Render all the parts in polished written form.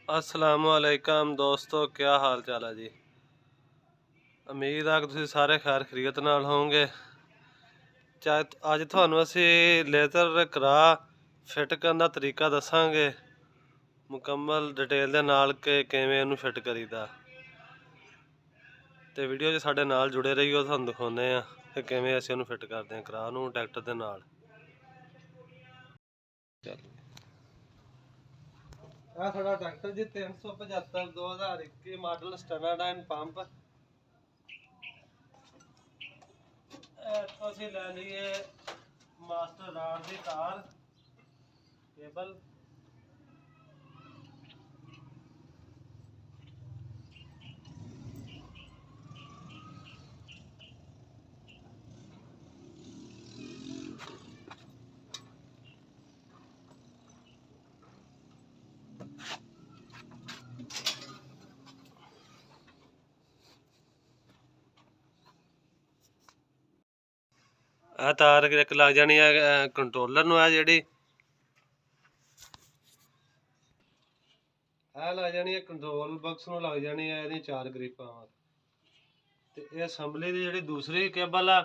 अस्सलामुअलैकुम दोस्तों, क्या हाल चाल है जी। उम्मीद है कि तुसीं सारे खैर खैरियत नाल होवोगे। अज तुहानूं असीं लेज़र करा फिट करन दा तरीका दस्सांगे मुकम्मल डिटेल दे नाल कि किवें इहनूं फिट करीदा। ते वीडियो 'च साडे नाल जुड़े रहियो, तुहानूं दिखाउने आ कि किवें असीं इहनूं फिट करदे हां करा नूं ट्रैक्टर दे नाल। ਆ ਸਾਡਾ ਟਰੈਕਟਰ ਜੀ 375 2021 ਮਾਡਲ ਸਟੈਨਾਡਾਈਨ ਪੰਪ। ਇੱਥੋਂ ਅਸੀਂ ਲੈ ਲਈਏ ਮਾਸਟਰ ਰਾਡ ਦੀ ਤਾਰ ਕੇਬਲ। ਆ ਤਾਰ ਇੱਕ ਲੱਗ ਜਾਣੀ ਹੈ ਕੰਟਰੋਲਰ ਨੂੰ। ਆ ਜਿਹੜੀ ਆ ਲੱਗ ਜਾਣੀ ਹੈ ਕੰਟਰੋਲ ਬਾਕਸ ਨੂੰ, ਲੱਗ ਜਾਣੀ ਹੈ ਇਹਦੀ 4 ਗ੍ਰਿਪਾਂ। ਤੇ ਇਹ ਅਸੈਂਬਲੀ ਦੀ ਜਿਹੜੀ ਦੂਸਰੀ ਕੇਬਲ ਆ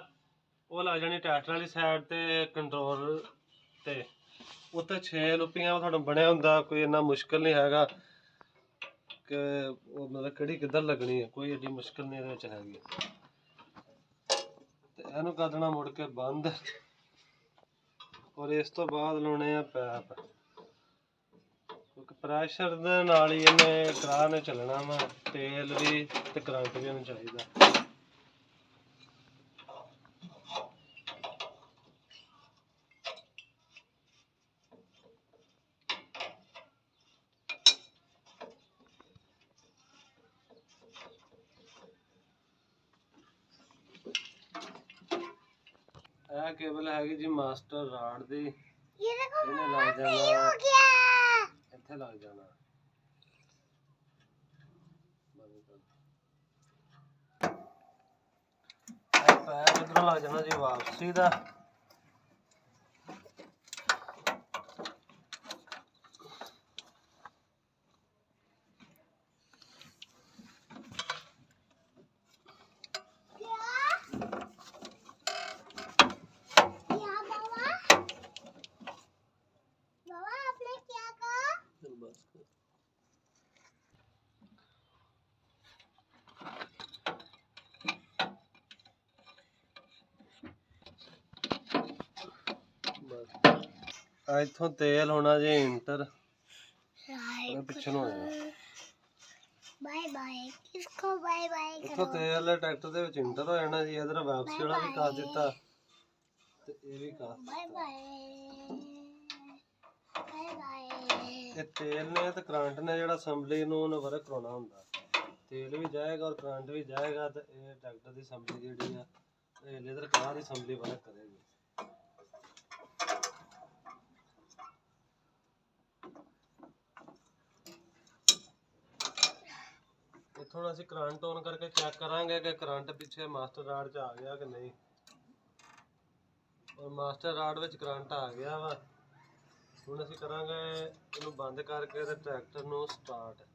ਉਹ ਲੱਗ ਜਾਣੀ ਟਰੈਕਟਰ ਵਾਲੀ ਸਾਈਡ ਤੇ ਕੰਟਰੋਲ ਤੇ। ਉੱਤੇ 6 ਲੁੱਪੀਆਂ ਤੁਹਾਨੂੰ ਬਣਿਆ ਹੁੰਦਾ, ਕੋਈ ਇੰਨਾ ਮੁਸ਼ਕਿਲ ਨਹੀਂ ਹੈਗਾ ਕਿ ਉਹ ਮਤਲਬ ਕਿਹੜੀ ਕਿੱਧਰ ਲੱਗਣੀ ਹੈ, ਕੋਈ ਐਡੀ ਮੁਸ਼ਕਿਲ ਨਹੀਂ ਇਹਦੇ ਵਿੱਚ ਹੈਗੀ। ਤੇ ਇਹਨੂੰ ਕਰ ਦੇਣਾ ਮੁੜ ਕੇ ਬੰਦ, ਔਰ ਇਸ ਤੋਂ ਬਾਅਦ ਲਾਉਣੇ ਆ ਪੈਪ, ਕਿਉਂਕਿ ਪ੍ਰੈਸ਼ਰ ਦੇ ਨਾਲ ਹੀ ਇਹਨੇ ਕਰਾ ਨੇ ਚੱਲਣਾ ਵਾ। ਤੇਲ ਵੀ ਤੇ ਕਰੰਟ ਵੀ ਇਹਨੂੰ ਚਾਹੀਦਾ। ਇਹ ਕੇਬਲ ਹੈਗੀ ਜੀ ਮਾਸਟਰ ਰਾਡ ਦੀ। ਇਹਨੇ ਲੱਗ ਜਾਣਾ ਇੱਥੇ, ਲੱਗ ਜਾਣਾ ਪੈਪ ਇੱਧਰੋਂ ਲੱਗ ਜਾਣਾ ਜੀ ਵਾਪਸੀ ਦਾ। ਇੱਥੋਂ ਤੇਲ ਹੋਣਾ ਜੀ ਇੰਟਰ, ਪਿੱਛੇ ਨੂੰ ਹੋ ਜਾਣਾ। ਬਾਏ ਬਾਏ ਕਿਸਕੋ ਬਾਏ ਬਾਏ ਕਰੋ। ਇੱਥੋਂ ਤੇਲ ਟਰੈਕਟਰ ਦੇ ਵਿੱਚ ਇੰਟਰ ਹੋ ਜਾਣਾ ਜੀ। ਇਧਰ ਵਾਪਸੀ ਵਾਲਾ ਵੀ ਕਰ ਦਿੱਤਾ ਤੇ ਇਹ ਵੀ ਕਰ ਬਾਏ ਬਾਏ ਬਾਏ ਬਾਏ। ਇਹ ਤੇਲ ਨੇ ਤੇ ਕਰੰਟ ਨੇ ਜਿਹੜਾ ਅਸੈਂਬਲੀ ਨੂੰ ਉਹਨੇ ਵਰਕ ਕਰਾਉਣਾ ਹੁੰਦਾ। ਤੇਲ ਵੀ ਜਾਏਗਾ ਔਰ ਕਰੰਟ ਵੀ ਜਾਏਗਾ ਤੇ ਇਹ ਟਰੈਕਟਰ ਦੀ ਅਸੈਂਬਲੀ ਜਿਹੜੀ ਆ ਇਹ ਲੇਜ਼ਰ ਕਾਰ ਦੀ ਅਸੈਂਬਲੀ ਵਰਕ ਕਰੇਗੀ। थोड़ा सी करंट ऑन करके चेक करांगे कि करंट पिछे मास्टर राड च आ गया कि नहीं। और मास्टर राड विच करंट आ गया वा। हुण असीं करांगे इहनूं बंद करके ते ट्रैक्टर नूं स्टार्ट।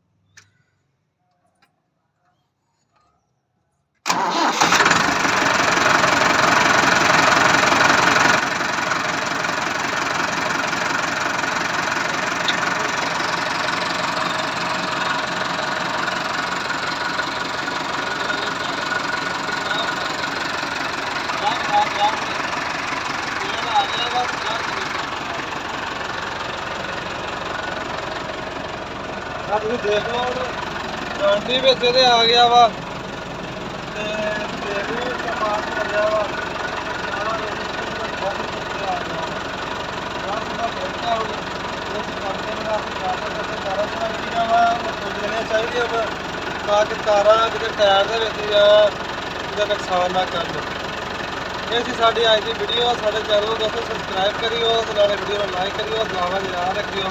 ਤੁਸੀਂ ਦੇਖ ਲਓ ਕਰੰਟ ਵੀ ਵਿੱਚ ਇਹਦੇ ਆ ਗਿਆ ਵਾ ਤੇ ਤੇਲ ਵੀ ਪਾਸ ਕਰ ਰਿਹਾ ਵਾ। ਚਾਹੀਦੀਆਂ ਵਾ ਤਾਂ ਕਿ ਤਾਰਾਂ ਕਿਤੇ ਟਾਇਰ ਦੇ ਵਿੱਚ ਜਾਂ ਇਹਦਾ ਨੁਕਸਾਨ ਨਾ ਕਰਨ। ਇਹ ਸੀ ਸਾਡੀ ਅੱਜ ਦੀ ਵੀਡੀਓ। ਸਾਡੇ ਚੈਨਲ ਨੂੰ ਦੋਸਤੋ ਸਬਸਕ੍ਰਾਈਬ ਕਰਿਓ ਤੇ ਨਾਲੇ ਵੀਡੀਓ ਨੂੰ ਲਾਈਕ ਕਰਿਓ। ਦੁਆਵਾਂ 'ਚ ਯਾਦ ਰੱਖਿਓ।